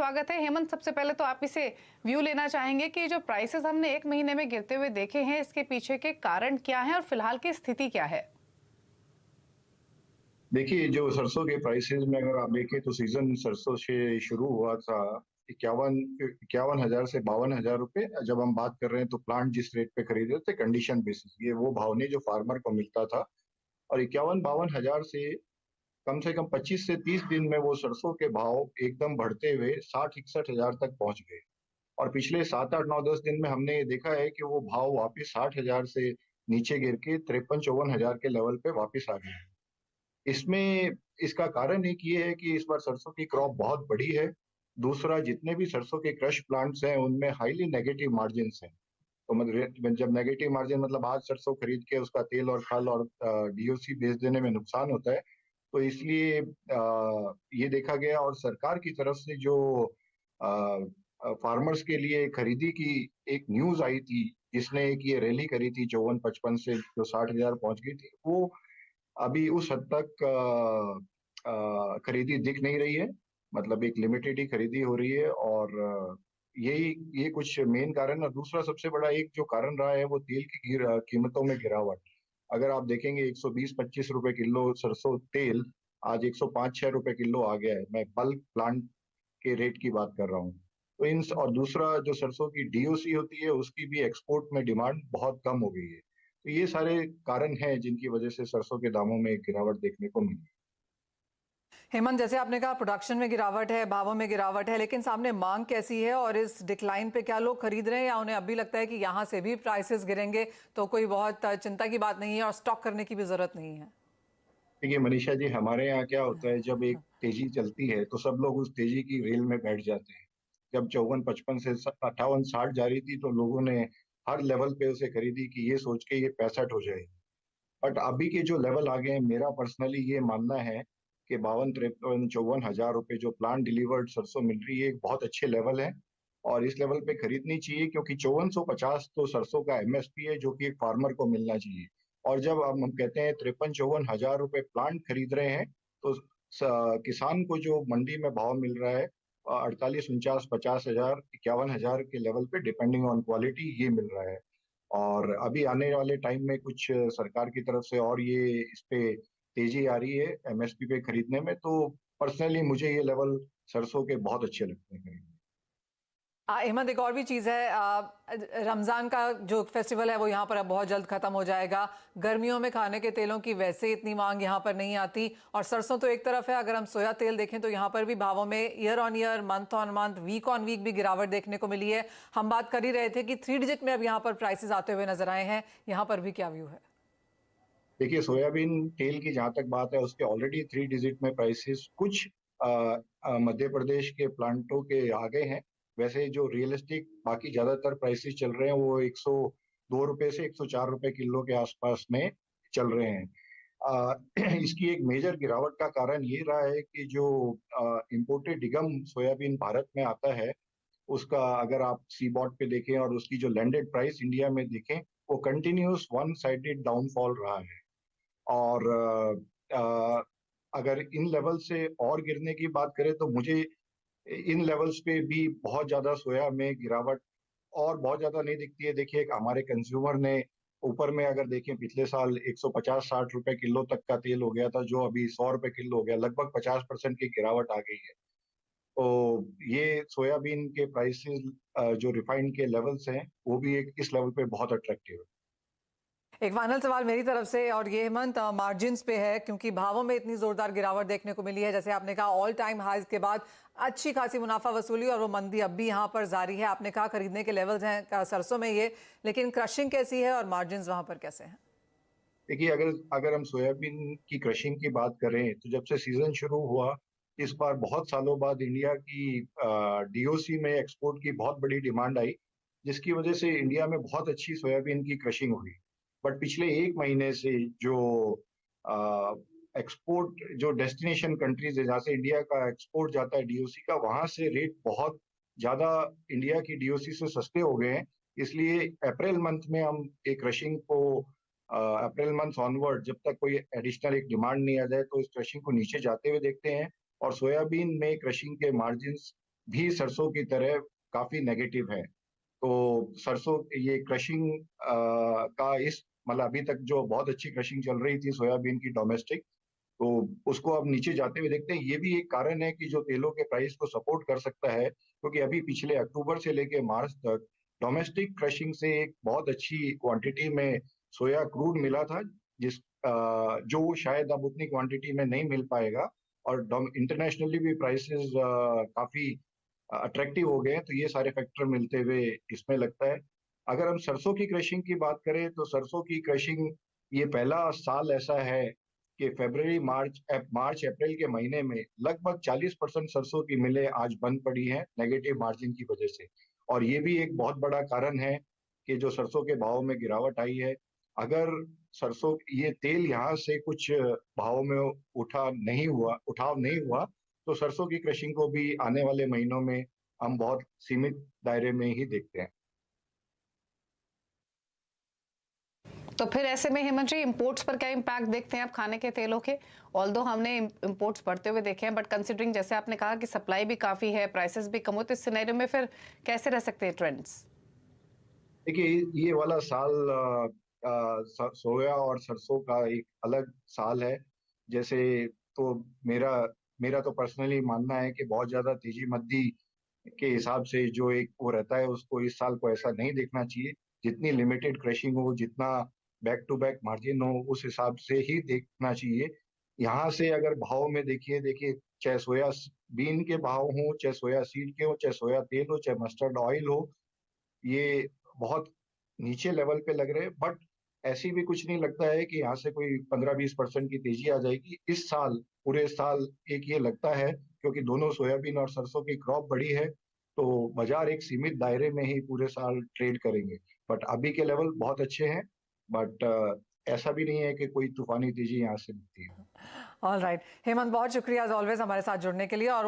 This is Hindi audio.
स्वागत है। हेमंत, सबसे पहले तो आप इसे व्यू लेना चाहेंगे कि जो प्राइसेस हमने एक महीने में गिरते हुए देखे हैं, इसके पीछे के कारण क्या हैं और फिलहाल की स्थिति क्या है? देखिए, जो सरसों के प्राइसेस में अगर आप देखें तो सीजन सरसों से शुरू हुआ था 51,000 से 52,000 रुपए। जब हम बात कर रहे हैं तो प्लांट जिस रेट पे खरीदे थे कंडीशन बेसिस, ये वो भाव नहीं जो फार्मर को मिलता था। और 51-52,000 से कम 25 से 30 दिन में वो सरसों के भाव एकदम बढ़ते हुए 60-61,000 तक पहुंच गए। और पिछले 7-8-9-10 दिन में हमने ये देखा है कि वो भाव वापस 60,000 से नीचे गिर के 53-54,000 के लेवल पे वापस आ गए हैं। इसमें इसका कारण एक ये है कि इस बार सरसों की क्रॉप बहुत बड़ी है। दूसरा, जितने भी सरसों के क्रश प्लांट्स हैं उनमें हाईली नेगेटिव मार्जिन्स हैं। तो मतलब जब नेगेटिव मार्जिन मतलब आज सरसों खरीद के उसका तेल और खल और डीओसी बेच देने में नुकसान होता है। तो इसलिए ये देखा गया और सरकार की तरफ से जो फार्मर्स के लिए खरीदी की एक न्यूज आई थी, जिसने एक ये रैली करी थी 54-55 से जो 60,000 पहुंच गई थी, वो अभी उस हद तक खरीदी दिख नहीं रही है। मतलब एक लिमिटेड ही खरीदी हो रही है। और यही ये कुछ मेन कारण है। दूसरा सबसे बड़ा एक जो कारण रहा है वो तेल की कीमतों में गिरावट। अगर आप देखेंगे 120-25 रुपए किलो सरसों तेल आज 105-6 रुपए किलो आ गया है। मैं बल्क प्लांट के रेट की बात कर रहा हूँ। तो इन और दूसरा जो सरसों की डीओसी होती है उसकी भी एक्सपोर्ट में डिमांड बहुत कम हो गई है। तो ये सारे कारण हैं जिनकी वजह से सरसों के दामों में एक गिरावट देखने को मिली। हेमंत, जैसे आपने कहा प्रोडक्शन में गिरावट है, भावों में गिरावट है, लेकिन सामने मांग कैसी है और इस डिक्लाइन पे क्या लोग खरीद रहे हैं या उन्हें अभी लगता है कि यहाँ से भी प्राइसेस गिरेंगे तो कोई बहुत चिंता की बात नहीं है और स्टॉक करने की भी जरूरत नहीं है? देखिए मनीषा जी, हमारे यहाँ क्या होता है, जब एक तेजी चलती है तो सब लोग उस तेजी की रेल में बैठ जाते हैं। जब 54-55 से 58-60 जा रही थी तो लोगों ने हर लेवल पे उसे खरीदी कि ये सोच के ये 65 हो जाएगी। बट अभी के जो लेवल आ गए हैं, मेरा पर्सनली ये मानना है कि 52-53-54 हजार रुपए जो प्लांट डिलीवर्ड सरसों मिल रही है एक बहुत अच्छे लेवल है। और इस लेवल पे खरीदनी चाहिए क्योंकि 5450 तो सरसों का एमएसपी है जो कि एक फार्मर को मिलना चाहिए। और जब हम कहते हैं 53-54 हजार रुपए प्लांट खरीद रहे हैं तो किसान को जो मंडी में भाव मिल रहा है 48, 49, 50 हजार, 51 हजार के लेवल पे डिपेंडिंग ऑन क्वालिटी ये मिल रहा है। और अभी आने वाले टाइम में कुछ सरकार की तरफ से और ये इस पे तेजी आ रही है एमएसपी पे खरीदने में। तो पर्सनली मुझे ये लेवल सरसों के बहुत अच्छे लगते हैं खरीदने। हेमंत, एक और भी चीज़ है। रमज़ान का जो फेस्टिवल है वो यहाँ पर अब बहुत जल्द ख़त्म हो जाएगा। गर्मियों में खाने के तेलों की वैसे इतनी मांग यहाँ पर नहीं आती और सरसों तो एक तरफ है, अगर हम सोया तेल देखें तो यहाँ पर भी भावों में year on year, month on month, week on week भी गिरावट देखने को मिली है। हम बात कर ही रहे थे कि 3 डिजिट में अब यहाँ पर प्राइसेस आते हुए नजर आए हैं। यहाँ पर भी क्या व्यू है? देखिए सोयाबीन तेल की जहां तक बात है उसके ऑलरेडी 3 डिजिट में प्राइसेस कुछ मध्य प्रदेश के प्लांटों के आ गए हैं। वैसे जो रियलिस्टिक बाकी ज्यादातर प्राइसेस चल रहे हैं वो 102 रुपए से 104 रुपए किलो के आसपास में चल रहे हैं। इसकी एक मेजर गिरावट का कारण ये रहा है कि जो इम्पोर्टेड डिगम सोयाबीन भारत में आता है उसका अगर आप सीबॉट पे देखें और उसकी जो लैंडेड प्राइस इंडिया में देखें वो कंटिन्यूस वन साइडेड डाउनफॉल रहा है। और अगर इन लेवल से और गिरने की बात करें तो मुझे इन लेवल्स पे भी बहुत ज्यादा सोया में गिरावट और बहुत ज्यादा नहीं दिखती है। देखिए हमारे कंज्यूमर ने ऊपर में अगर देखें पिछले साल 150-60 रुपए किलो तक का तेल हो गया था जो अभी 100 रुपए किलो हो गया, लगभग 50% की गिरावट आ गई है। तो ये सोयाबीन के प्राइसेस जो रिफाइंड के लेवल्स हैं वो भी एक इस लेवल पे बहुत अट्रैक्टिव है। एक फाइनल सवाल मेरी तरफ से, और ये हेमंत मार्जिन्स पे है, क्योंकि भावों में इतनी जोरदार गिरावट देखने को मिली है। जैसे आपने कहा ऑल टाइम हाईज के बाद अच्छी खासी मुनाफा वसूली और वो मंदी अब भी यहाँ पर जारी है। आपने कहा खरीदने के लेवल्स हैं सरसों में ये, लेकिन क्रशिंग कैसी है और मार्जिन्स वहां पर कैसे हैं? देखिए अगर अगर हम सोयाबीन की क्रशिंग की बात करें तो जब से सीजन शुरू हुआ इस बार बहुत सालों बाद इंडिया की डीओसी में एक्सपोर्ट की बहुत बड़ी डिमांड आई, जिसकी वजह से इंडिया में बहुत अच्छी सोयाबीन की क्रशिंग हुई। बट पिछले एक महीने से जो एक्सपोर्ट जो डेस्टिनेशन कंट्रीज है जहाँ से इंडिया का एक्सपोर्ट जाता है डीओसी का, वहां से रेट बहुत ज्यादा इंडिया की डीओसी से सस्ते हो गए हैं। इसलिए अप्रैल मंथ में हम एक क्रशिंग को अप्रैल मंथ ऑनवर्ड जब तक कोई एडिशनल एक डिमांड नहीं आ जाए तो इस क्रशिंग को नीचे जाते हुए देखते हैं। और सोयाबीन में क्रशिंग के मार्जिन्स भी सरसों की तरह काफी नेगेटिव है। तो सरसों ये क्रशिंग का इस मतलब अभी तक जो बहुत अच्छी क्रशिंग चल रही थी सोयाबीन की डोमेस्टिक, तो उसको अब नीचे जाते हुए देखते हैं। ये भी एक कारण है कि जो तेलों के प्राइस को सपोर्ट कर सकता है, क्योंकि अभी पिछले अक्टूबर से लेके मार्च तक डोमेस्टिक क्रशिंग से एक बहुत अच्छी क्वांटिटी में सोया क्रूड मिला था, जो शायद अब उतनी क्वांटिटी में नहीं मिल पाएगा। और इंटरनेशनली भी प्राइसेस काफी अट्रैक्टिव हो गए हैं, तो ये सारे फैक्टर मिलते हुए इसमें लगता है। अगर हम सरसों की क्रशिंग की बात करें तो सरसों की क्रशिंग ये पहला साल ऐसा है कि फरवरी मार्च अप्रैल के महीने में लगभग 40% सरसों की मिलें आज बंद पड़ी हैं नेगेटिव मार्जिन की वजह से। और ये भी एक बहुत बड़ा कारण है कि जो सरसों के भाव में गिरावट आई है। अगर सरसों ये तेल यहाँ से कुछ भाव में उठाव नहीं हुआ, तो सरसों की क्रशिंग को भी आने वाले महीनों में हम बहुत सीमित दायरे में ही देखते हैं। तो फिर ऐसे में हेमंत जी इंपोर्ट्स पर क्या इम्पैक्ट देखते हैं आप खाने के तेलों के? ऑल्दो हमने इंपोर्ट्स बढ़ते हुए देखे हैं, बट कंसिडरिंग जैसे आपने कहा कि सप्लाई भी काफी है, प्राइसेस भी कम हो, तो इस सिनेरियो में फिर कैसे रह सकते हैं ट्रेंड्स? देखिए ये वाला साल सोया और सरसों का एक अलग साल है। जैसे तो मेरा मेरा तो पर्सनली मानना है कि बहुत ज्यादा तेजी मंदी के हिसाब से जो एक वो रहता है, उसको इस साल को ऐसा नहीं देखना चाहिए। जितनी लिमिटेड क्रशिंग हो, जितना बैक टू बैक मार्जिन हो, उस हिसाब से ही देखना चाहिए। यहाँ से अगर भाव में देखिए देखिए चाहे सोया बीन के भाव हो, चाहे सोया सीड के हो, चाहे सोया तेल हो, चाहे मस्टर्ड ऑयल हो, ये बहुत नीचे लेवल पे लग रहे हैं। बट ऐसी भी कुछ नहीं लगता है कि यहाँ से कोई 15-20% की तेजी आ जाएगी इस साल। पूरे साल एक ये लगता है, क्योंकि दोनों सोयाबीन और सरसों की क्रॉप बड़ी है, तो बाजार एक सीमित दायरे में ही पूरे साल ट्रेड करेंगे। बट अभी के लेवल बहुत अच्छे हैं। बट ऐसा भी नहीं है कि कोई तूफानी तेजी यहाँ से दिखती है। ऑल राइट हेमंत, बहुत शुक्रिया एज ऑलवेज हमारे साथ जुड़ने के लिए। और